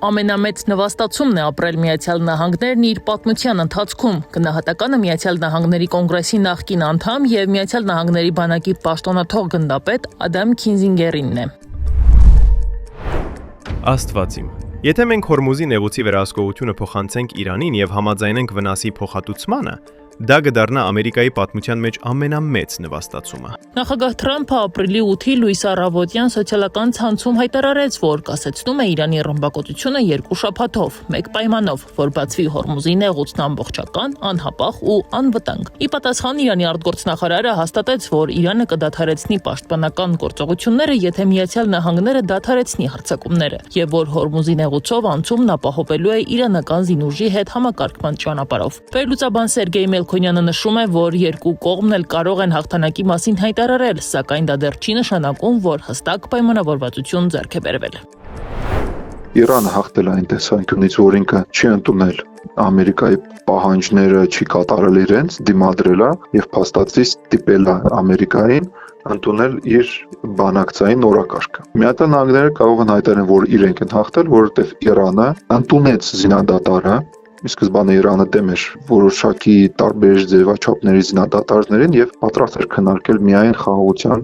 ամենամեծ նվաստացումն է ապրել Միացյալ Նահանգներն իր պատմության ընթացքում։ Գնահատականը Միացյալ Նահանգների կոնգրեսի նախկին անդամ եւ Միացյալ Նահանգների բանակի պաշտոնաթող գնդապետ Ադամ Քինզինգերինն է։ Աստվածիմ։ Եթե մենք Հորմուզի նեղուցի վերահսկողությունը փոխանցենք Իրանին եւ համաձայնենք վնասի փոխհատուցմանը, դա կդառնա Ամերիկայի պատմության մեջ ամենամեծ նվաստացումը։ Նախագահ Թրամփը ապրիլի 8-ի լույս առավոտյան սոցիալական ցանցում հայտարարեց, որ կասեցնում է Իրանի ռմբակոծությունը 2 շաբաթով, մեկ պայմանով, որ բացվի Հորմուզի նեղուցն ամբողջական, անհապաղ ու անվտանգ։ Ի պատասխան Իրանի արտգործնախարարը հաստատեց, որ Իրանը կդադարեցնի պաշտպանական գործողությունները, եթե Միացյալ Նահանգները դադարեցնի հարձակումները, եւ որ Հորմուզի նեղուցով անցումն ապահովելու է իրանական զինուժի հետ համակարգման ճանապարհով։ Վերլուծաբան Սերգեյ Մելքոնյանը նշում է, որ երկու կողմն էլ կարող են հաղթանակի մասին հայտարարել, սակայն դա դեռ չի նշանակում, որ հստակ պայմանավորվածություն ձեռք է բերվել։ Իրանը հաղթել է այն տեսանկյունից, որ ինքը չի ընդունել Ամերիկայի պահանջները, չի կատարել իրենց, դիմադրել է եւ փաստացի ստիպել է Ամերիկային ընդունել իր բանակցային օրակարգը։ Միացյալ Նահանգները կարող են հայտարարել, որ իրենք են հաղթել, որովհետեւ Իրանը ընդունեց զինադատարը։ Ի սկզբանե Իրանը դեմ էր որոշակի տարբեր ձևաչափների զինադատարներին եւ պատրաստ էր քննարկել միայն խաղաղության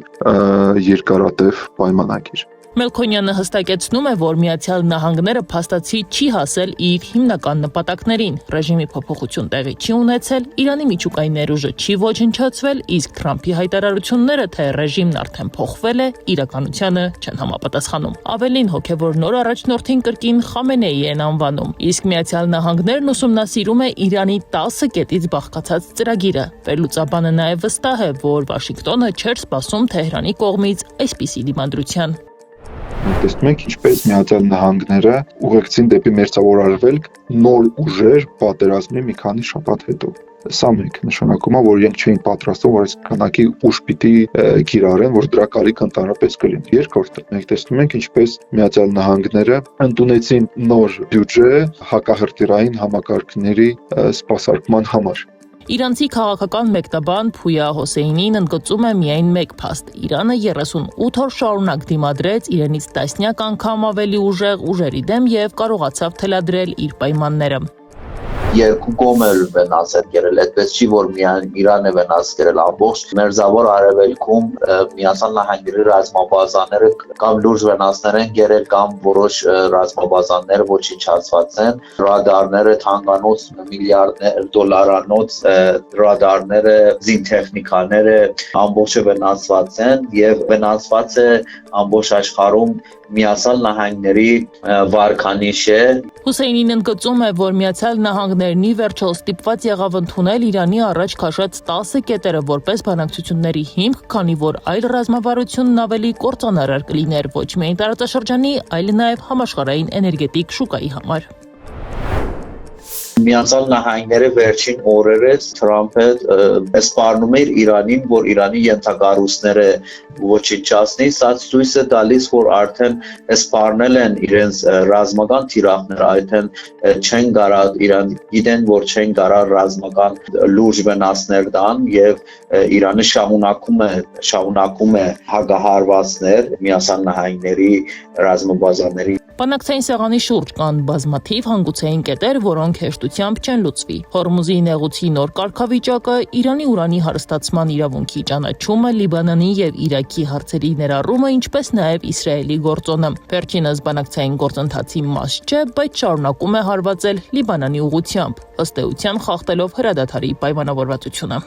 երկարատև պայմանագիր։ Մելքոնյանը հստակեցնում է, որ Միացյալ Նահանգները փաստացի չի հասել իր հիմնական նպատակներին, ռեժիմի փոփոխություն տեղի չի ունեցել, Իրանի միջուկային ներուժը չի ոչնչացվել, իսկ Թրամփի հայտարարությունները, թե ռեժիմն արդեն փոխվել է, իրականությանը չեն համապատասխանում։ Ավելին, հոգևոր նոր առաջնորդին կրկին Խամենեի են անվանում, իսկ Միացյալ Նահանգներն ուսումնասիրում է Իրանի 10 կետից բաղկացած ծրագիրը։ Վերլուծաբանը նաև վստահ է, որ Վաշինգտոնը չէր սպասում Թեհրանի կողմից այսպիսի դիմադրության։ Մենք տեսնում ենք, ինչպես Միացյալ Նահանգները ուղեկցին դեպի մերձավոր արևելք նոր ուժեր պատերազմի մի քանի շաբաթ հետո։ Սա մեկ նշանակում է, որ իրենք չէին պատրաստվում, որ այս քանակի ուժ պիտի կիրառեն, որ դրա կարիք ընդհանրապես կլինի։ Երկրորդը մենք տեսնում ենք, ինչպես Միացյալ Նահանգները ընդունեցին նոր բյուջե հակահրթիռային համակարգերի սպասարկման համար։ Իրանցի քաղաքական մեկնաբան Փույա Հոսեյնին ընդգծում է միայն մեկ փաստ. Իրանը 38 օր շարունակ դիմադրեց իրենից տասնյակ անգամ ավելի ուժեղ ուժերի դեմ եւ կարողացավ թելադրել իր պայմանները։ Երկու կողմ էլ վնաս է կերել, այդպես չի, որ միայն Իրանը վնաս կերել ամբողջ մերձավոր արևելքում Միացյալ Նահանգների ռազմաբազաները կամ լուրջ վնասներ են կերել կամ որոշ ռազմաբազաներ ոչնչացված են, ռադարները թանկանոց միլիարդներ դոլարանոց ռադարները, զինտեխնիկաները ամբողջը վնասված են եւ վնասված է ամբողջ աշխարհում Միացյալ Նահանգների վարկանիշը։ Հուսեյնին ընդգծում է, որ Միացյալ Նահանգներն ի վերջո ստիպված եղավ ընդունել Իրանի առաջ քաշած 10 կետերը որպես բանակցությունների հիմք, քանի որ այլ ռազմավարությունն ավելի կործանարար կլիներ ոչ միայն տարածաշրջանի, այլ նաև համաշխարհային էներգետիկ շուկայի համար։ Միացյալ Նահանգները վերջին օրերս Թրամփը սպառնում էր Իրանին, որ Իրանի ենթակառույցները ոչնչացնի, սա ցույց է տալիս, որ արդեն սպառնել են իրենց ռազմական թիրախները, այդեն չեն կարա Իրան գիտեն, որ չեն կարա ռազմական լուրջ վնասներ տան եւ Իրանը շարունակում է հագահարվածներ Միացյալ Նահանգների ռազմաբազաների։ Բանակցային սեղանի շուրջ կան բազմաթիվ հանգուցային կետեր, որոնք հեշտությամբ չեն լուծվի։ Հորմուզի նեղուցի նոր կարգավիճակը, Իրանի ուրանի հարստացման իրավունքի ճանաչումը, Լիբանանի եւ Իրաքի հարցերի ներառումը, ինչպես նաեւ Իսրայելի գործոնը։ Վերջինս բանակցային գործընթացի մաս չէ, բայց շարունակում է հարվածել Լիբանանի ուղղությամբ, ըստ էության խախտելով հրադադարի պայմանավորվածությունը։